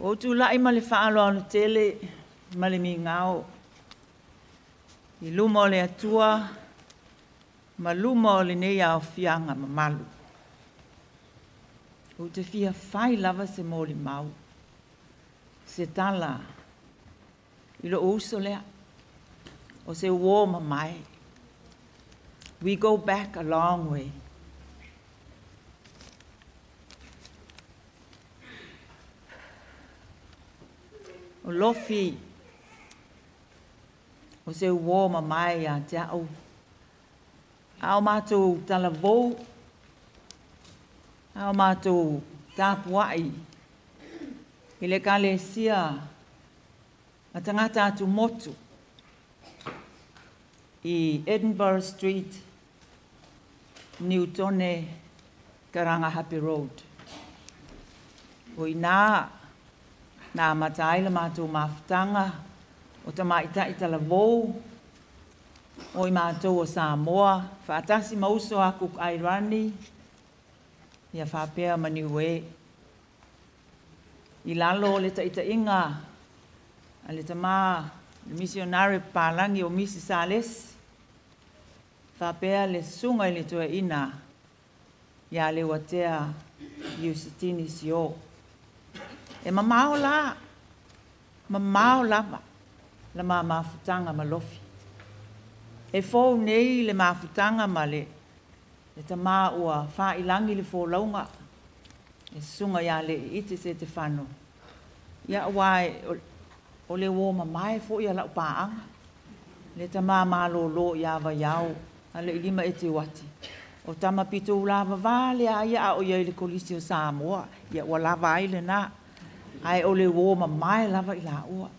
O tu lai ma le whaalo anu tele, ma le mi ngao. I luma o le atua, ma luma o le nei au fianga ma malu. O te fia whai lava se mo le mau. Se tala, i lo uso lea, o se uo ma mai. We go back a long way. O lofi, o se uo ma mai a te au. Ao mātou tala vou, ao mātou tāpuai. I le kale sia, a tangata atu motu. I Edinburgh Street, Newtone, Karangahape Road. O i nā mataila mātou mawhutanga, o ta maita i tala vou, o i mātou o Samoa, whaatasi mauso a Cook Airani, ia whapea maniwe. I lalo o le taita inga, a le tama, le misionari pālangi o Misi Sales, whapea le sunga i le toa ina, ia le watea Iusitini Sio. E mamao la mafutanga malofi. E fōu nei le mafutanga ma le tama ua whailangi le fō launga. E sunga ia le ite se te whano. Ia wai o le wō mamae fō ia lau pāanga. Le tama mālo ia wa iau, a le ilima e te wati. O tama pito ulava vale a ia o ia le kolisi o Samoa, ia ua lava aile na. Ai o le wō mamae lava i la ua.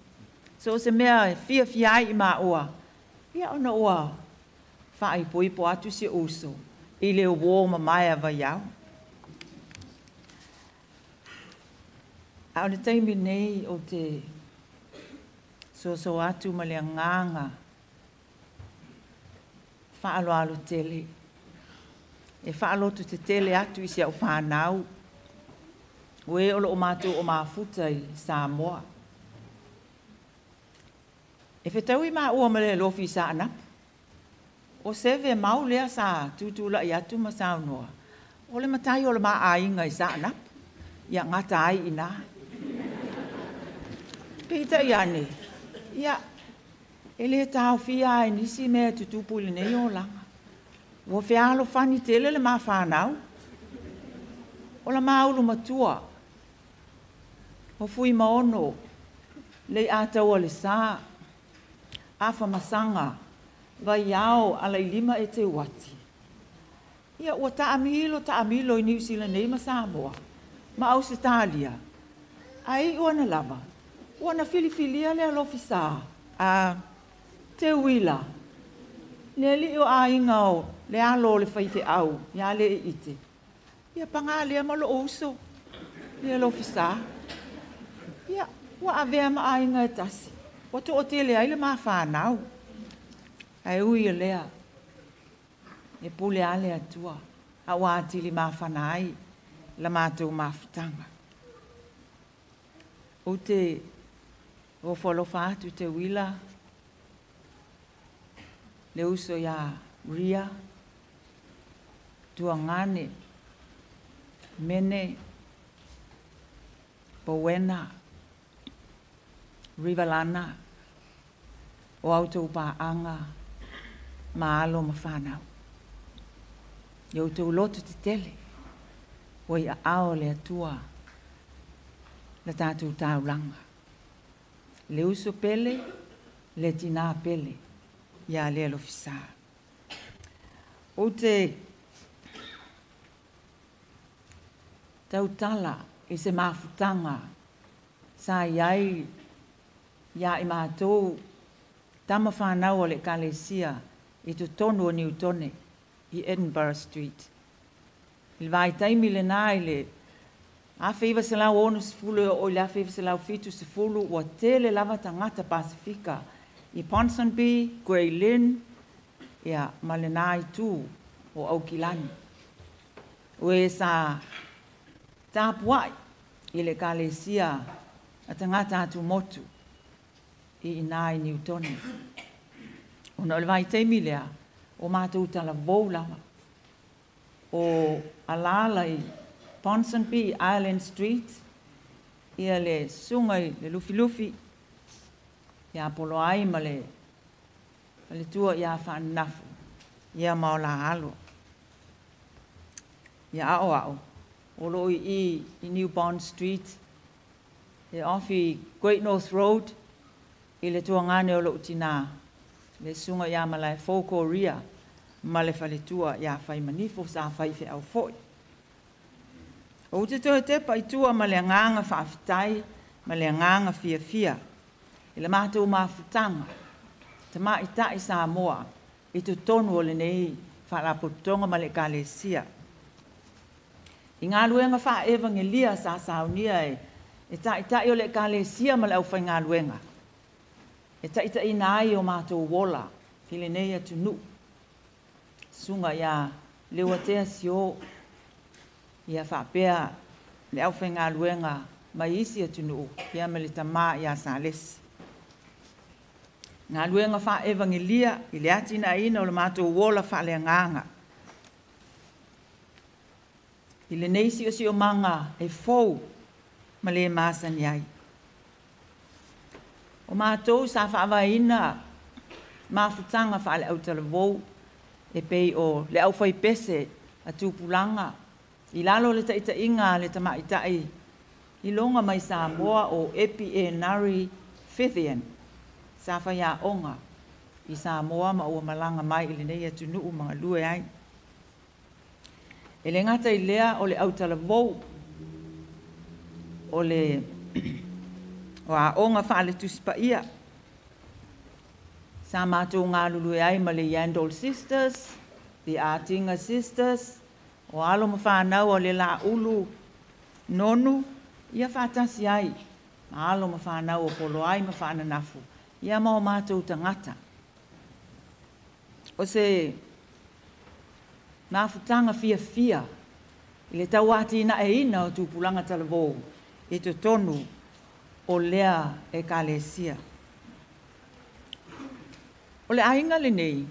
So se mea fia ai i mā ua. Ia ona ua whai poipo atu si uso. I le wō mamae ava iau. A o le taimi nei o te so atu ma le nganga. Whaalo alo tele. E whaalo tu te tele atu i se au whanau. Ue o lo o mātou o mafuta i Samoa. E whetau i mā ua ma le lofi sa anap. O seve mau lea sa tutula i atu ma saunoa. O le matai o le maa ainga i sa anap. Ia ngata ai ina. Pita i ane. Ia, e le tau fia e nisi mea tutupu le nei o langa. Ua whialo whani tele le maa whanau. O la maa ulu matua. O fui maono, le atau le sa, afa masanga, vai ao ala ilima e te wati. Ia ua taamilo i New Zealand nei ma Samoa, ma Australia. Ai ua na lava, ua na filifilia le alofisa, a te wila. Le li o a inga o, le alo le whaife au, ia le e ite. Ia panga lea ma lo uso, le alofisa. Ia, ua avea ma ainga e tasi. Ua to o te lea ile maa whanau. Ai ui o lea. E pule ale atua. A ua atili maa whanai. La mātou maa whutanga. O te o wholofa atu te wila. Le uso ia ria. Tuangane. Mene. Bowena. Rivalana, o autou paanga, maalo ma whanau. I autou loto te tele, o i ao le atua, la tātou taulanga. Le uso pele, le tina pele, ia le alofisa. O te tautala, i se mafutanga, sa iai, ia i mātou tama whanau o le kalesia i tu tonu o Newtone i Edinburgh Street. I vai taimi le nā i le a whaiva se lau onu se fulu o le a whaiva se lau fitu se fulu o tele lava tangata Pasifika i Ponsonby, Grey Lynn, ia malenai tu o Aukilani. O e sa tāpuai i le kalesia a tangata atu motu i ina i Newtoni. Ona o le vai teimi lea, o mātou tala voulama, o alala i Ponsonby, Island Street, ia le sungai, le lufi-lufi, ia polo ai ma le tua ia whannafu, ia maola alo. Ia ao, o lo i New Bond Street, e ofi Great North Road, i le tua ngane o lo utina, le sunga ia ma lai Foko Ria, ma le whaletua ia whai manifo sa whai whi au foi. O te toi te pa i tua ma le nganga whaafitai, ma le nganga fia. I le mātou mawhutanga, te mā i tai sa moa, i tu tonu o le nei whaalapotonga ma le kalesia. I ngā luenga wha evangelia sa saunia e tai o le kalesia ma le au whai ngā luenga. E tai nai o mātou wola, ki le nei atu nu. Sunga ia lewa tea sio, ia whapea le au whai ngā luenga mai isi atu nu, ia me le tamā ia sa lesi. Ngā luenga wha evangelia, i le atina ina o le mātou wola wha le nganga. I le neisi o si o manga e fau ma le māsani ai. O mātou sa whaavaina mawhutanga wha le au talavou e pei o le au whai pese a tūpulanga. I lalo le taita inga le tamaitai i longa mai Samoa o Epi e Nari Fithian. Sa whai a onga i Samoa ma ua malanga mai i le nei atu nuu mga lue ai. E le ngata i lea o le au talavou o le o a onga wha le tuspa ia. Sa mātou ngā lulue ai ma le Yandol Sisters, the Artinga Sisters, o alo ma whanau o le la ulu nonu, ia whatasi ai. Ma alo ma whanau o polo ai ma whananafu, ia ma o mātou tangata. O se mawhutanga fia, i le tau ati ina e ina o tūpulanga talavou, e to tonu o lea e kalesia. O le ainga le nei,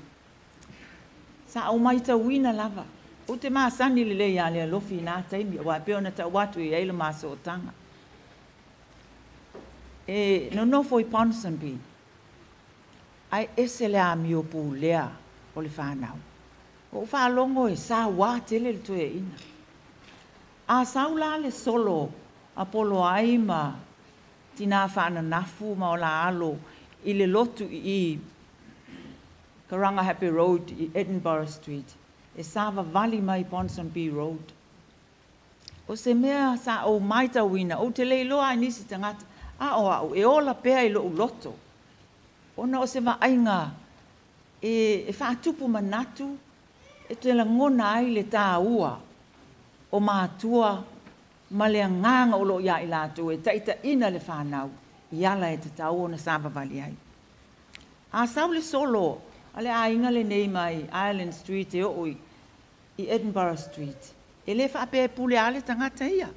sa au mai tau wina lava, o te maa sani le lei a le alofi nā taimi, o a peo na tau watu i eila maso o tanga. E no nofo i Ponsonby, ai ese le a miopu lea o le whanau. O whalongo e sa wā tele le toe ina. A saula le solo a polo ai ma tina whana nafu ma o la alo i le lotu i Karanga Happy Road i Edinburgh Street. E sava vali mai Ponsonby Road. O se mea sa o maita wina, o te leiloa nisi tangata, a o au, e ola pea i lo uloto. Ona o se va ainga, e whaatupu manatu, e te la ngona ai le tā ua, o mātua, ma le nganga o lo ia i lātu, e taita ina le whanau, i ala e te tau o na sava vali ai. A sau le solo, ale a inga le nei mai Island Street e oi, i Edinburgh Street. E le whape pule ale tangata ia.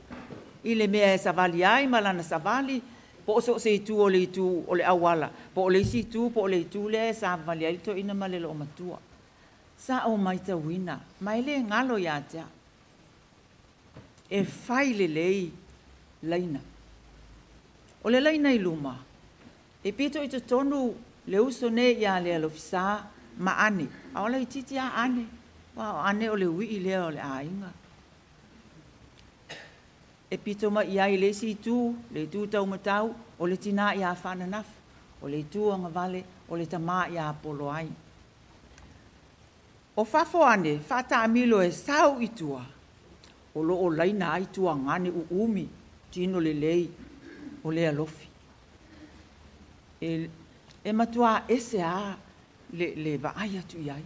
I le mea e savali ai, malana savali, po o se itu o le itu o le awala. Po o le isi itu, po o le itu le savali ai, to ina male lo matua. Sa o maita wina, mai le ngalo ia tea. E whai le lei leina. O le leina i luma. E pito i te tonu le uso ne ia le alofisa ma ane. A ola i titi a ane. Wa ane o le ui i lea o le ainga. E pito ma ia i le si tu, le tu tau matau, o le tina ia whananaf, o le tu anga vale, o le tama ia polo ai. O fafo ane, fata amilo e sau i tua, o lo o laina ai tua ngane u umi, tino le lei, o le alofi. E matua ese a le vaai atu iai.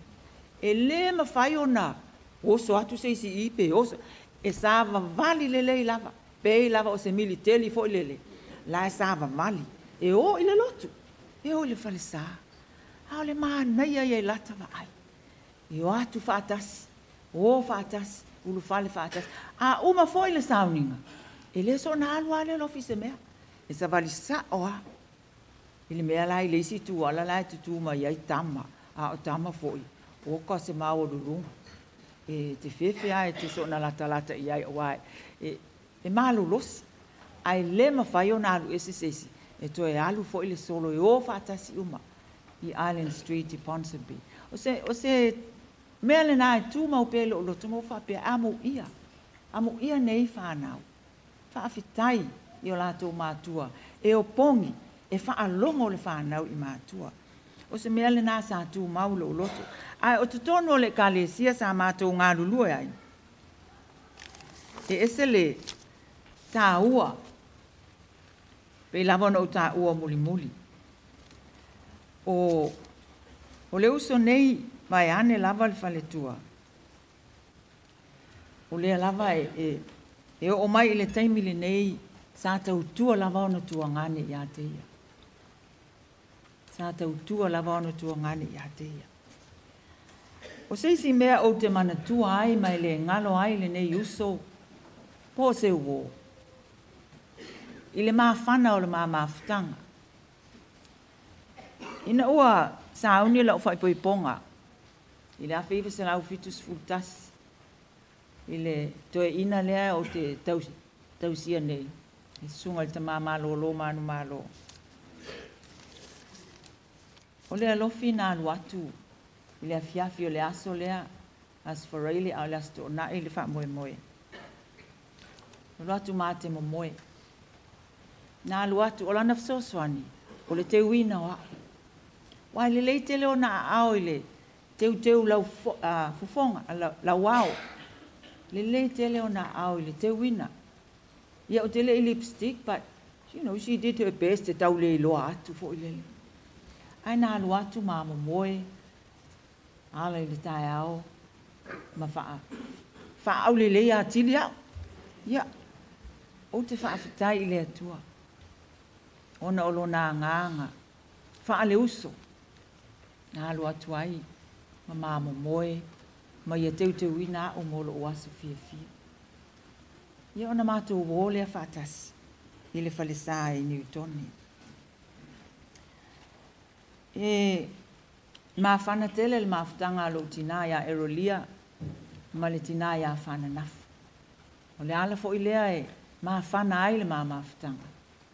E le mawhai ona, oso atu se isi ipe, oso, e sava vali le lei lava, pei lava o se militeli fo lele, la e sava vali, e o ile lotu, e o ile fale sa, a o le maa naia ia lata vaai, e o atu whaatasi, o whaatasi, ulu fale whaatasi, a uma fo ile sauninga, e le so na alua le lofi se mea, e sa vali sa oa. Ili mea lai le isi tu ala lai tu ma iai tama. A o tama foi. O ka se mau o lulunga. E te fefe ai te so na lata iai oai. E malu losi. Ai le mawhai o nālu ese sesi. E to e alu foi le solo e o whaatasi uma. I Island Street i Ponsonby. O se mea le nā e tū mau pēle o loto mau whapea amo ia. Amo ia nei whanau. Whaafitai i o lātou mātua. E o pongi e whaalongo le whanau i mātua. O se mea le nā sa tū mau lo loto. Ai o tutono le kalesia sa mātou ngā lulua ai. E ese le tā ua. Pe lavono o tā ua muli muli. O le uso nei vai ane lava le faletua. O le lava e o mai i le taimile nei sa tautua lava ono tua ngane i ateia. Sa tautua lava ono tua ngane i ateia. O seisi mea o te manatua ai mai le ngalo ai le nei uso po se uo. I le mawhana o le mawhafutanga. Ina ua sa auni la ufai poiponga. I le awhiwa se lau fitus fultas. I le toe ina lea o te tausia nei. I sunga le tama malo lo manu malo. O le alofi na alu atu. I le afiafi o le aso lea. As whareili au le asto na i le wha moe moe. O lo atu maate mo moe. Na alu atu o lana fsoswani. O le te wina wa. Wai le leite leo na ao i le teu lau fufonga, lau wao. Le leite leo na ao i le teu wina. Ia o te le lipstick, but, you know, she did her best te tau le loa atu fo i lele. Ai na alu atu mama moe, ala i le tae ao, ma faa au le lea atili au. Ia, o te faa fitai i le atua. Ona olo na nganga, faa le uso. Na alu atu ai, ma mama moe, ma ia teu wina o molo o aso fia fia. Ia ona mātou wole a whātasi, i le whalesa i Newtoni. Ma whana tele le mawhutanga lo tina ia Erolia, ma le tina ia whana nafu. O le ala fo i lea e, ma whana ai le ma mawhutanga.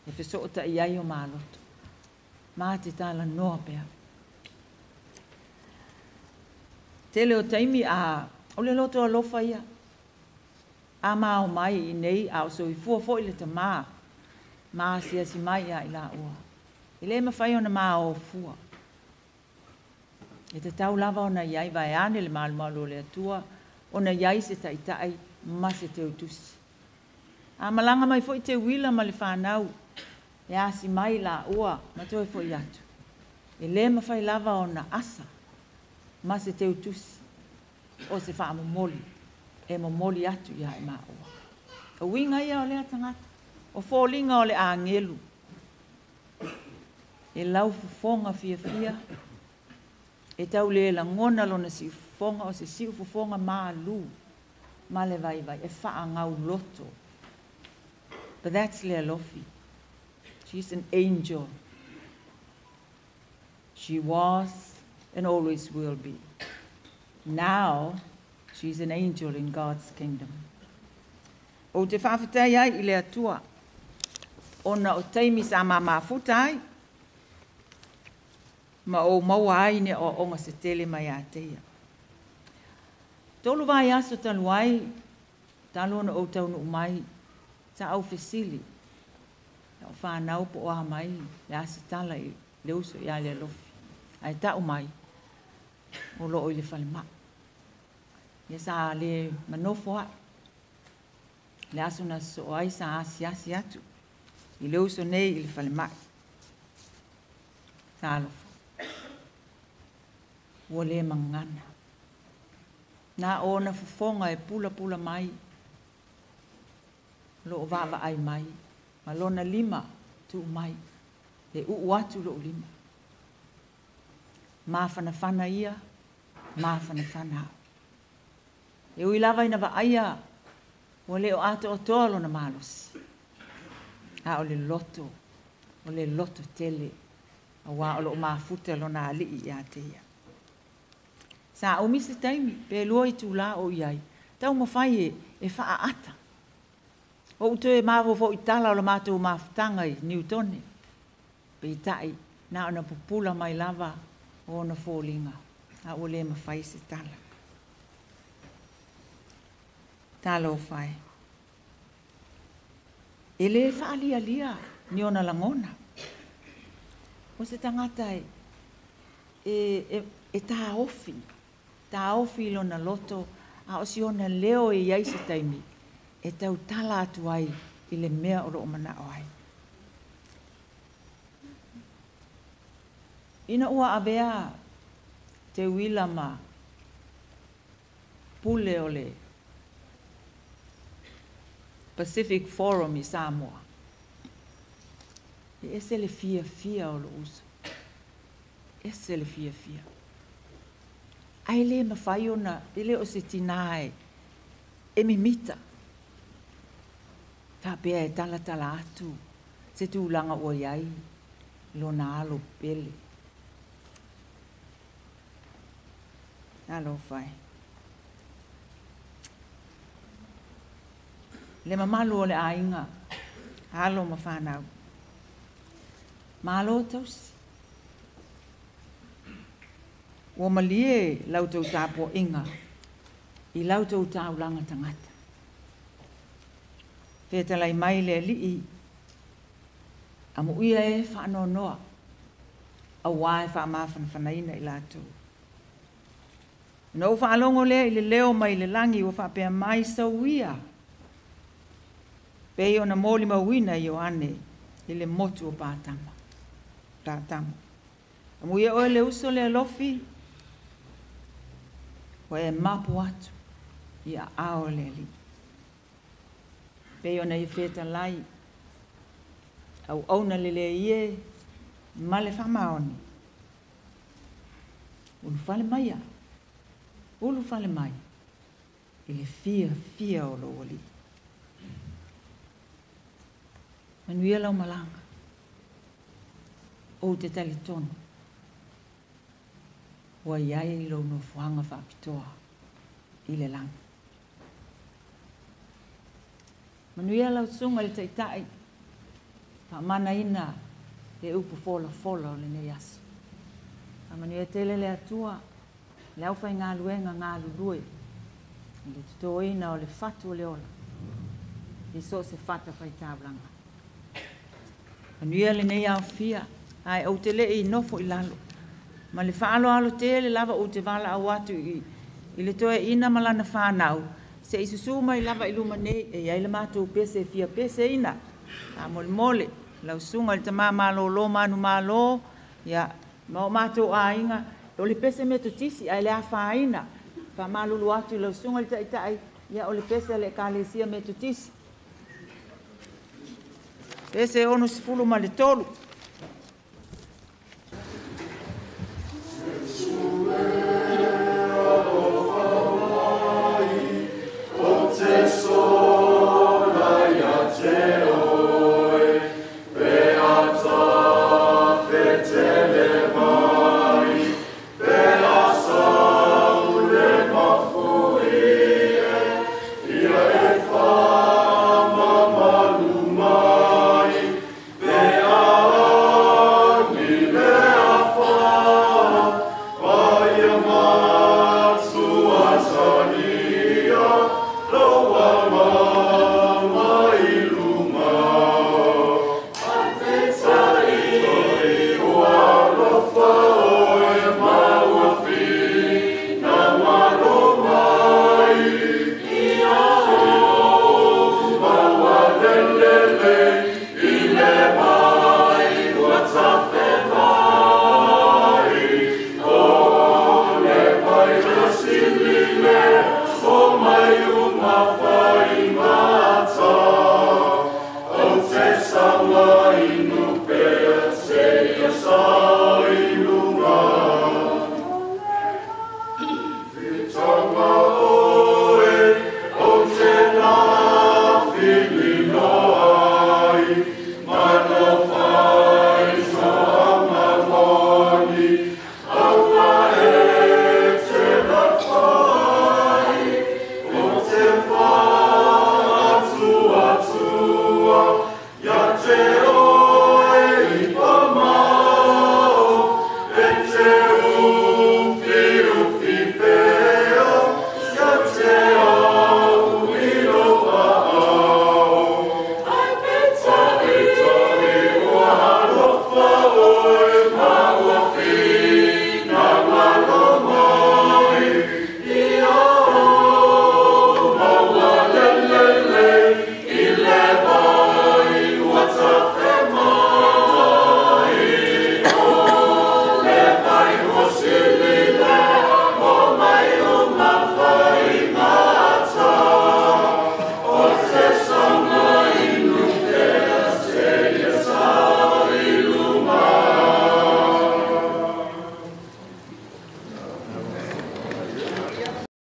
E whesoota i ai o ma loto. Ma te tala noa pea. Tele o taimi a o le loto alofa ia. A maa o mai i nei a o so i fua fo i le ta maa. Maa sia si mai a i la ua. I le mawhai o na maa o fua. E te tau lava o na iai vai ane le maalu malo le atua. O na iai se ta itai ma se te utusi. A malanga mai fo i te wila ma le whanau. E a si mai la ua ma toi fo i atu. E le mawhai lava o na asa. Ma se te utusi, o se wha momoli, e momoli atu ia e maa ua. O winga ia o lea tangata, o fōlinga o le angelu. E lau fufonga fia fia, e tau le la ngona lona si fufonga o se si fufonga maa lu, ma le vai vai, e wha ngau loto. But that's Lea Lofi. She's an angel. She was and always will be. Now, she's an angel in God's kingdom. O te whawhitai ai i le atua, ona o teimi sa mamafutai, ma o maua ai ne o onga se tele mai a teia. Tolu vai aso talu ai, talu ona o taunu umai, ta au fesili, o whanau po oha mai, le asa tala i le uso i a le lofi. Ai ta umai, o lo o i le whalema. Ia sa le manofo ai. Le aso na so ai sa asi atu. I le uso nei i le whalema. Sa alofo. Ua le mangana. Na o na fufonga e pula mai. Lo o vava ai mai. Ma lo na lima tu mai. Le atu lo lima. Mawhana ia, mawhana. E ui lava ina wa aia, o leo ato o tolo na malos. a o le loto tele a wā o lo mafuta lo nā li i a te ia. Sa o misi taimi, pe lua i tū la o iai, tau mawhai e wha ata. O uto e mawo fo i tala o lo mātou mafutanga i Newtone, pe i tai, na ona pupula mai lava o na fōlinga, a o le mawhai se tala. Tala o whai. E le wha lia ni ona langona. O se tangata e tā ofi lo na loto, a o si ona leo e iai se taimi, e tau tala atu ai i le mea o lo mana o ai. Ina ua avea te wila ma pule o le Pacific Forum i Samoa. E ese le fia o lo uso. Ese le fia. Ai le mawhai ona, ele o se tinae, e mimita. Whapea e tala atu, se tūlanga o iai, lo na alo pele. Alo whai. Le mamalu o le ainga, alo ma whanau. Malo tausi. Ua malie lautou tāpo inga, i lautou tāulanga tangata. Whetalai mai le lii, a mo ia e whaano noa, a wae wha mawhanawhanaina i lautou. No whaalongo lea i le leo mai le langi, ua whapea mai sauia. Pei ona mōli mawina i o ane, i le motu o pātama. A mo ia oe le uso le alofi, o e mapu atu i a ao le li. Pei ona i wheta lai, au auna le ie, ma le whamaoni. Ulu whale mai a. Ulu whale mai. I le fia o lo oli. Manuia lau malanga. O te tali tono. Ua iai lo no fuanga whapitoa i le langa. Manuia lau sunga le taitai. Pa mana ina le upu fola o le nei aso. Pa manuia tele le atua, le au fai ngā luenga ngā lulue. Le tuto ina o le fatu o le ola. I so se fata fai tāblanga. Manuia le nei au fia, ai au te le i nofo i lalo. Ma le whaalo te le lava o te wala au atu i le toe ina malana whanau. Se i susu mai lava i luma nei, e iai le mātou pese fia pese ina. A mole, lau sunga le tamā malo lo manu malo, ia mātou a inga, o le pese me to tisi, ai le a whaina. Pa malulu atu lau sunga le taitai, ia o le pese le kālesia me to tisi. Pese ono sifulu ma le tolu.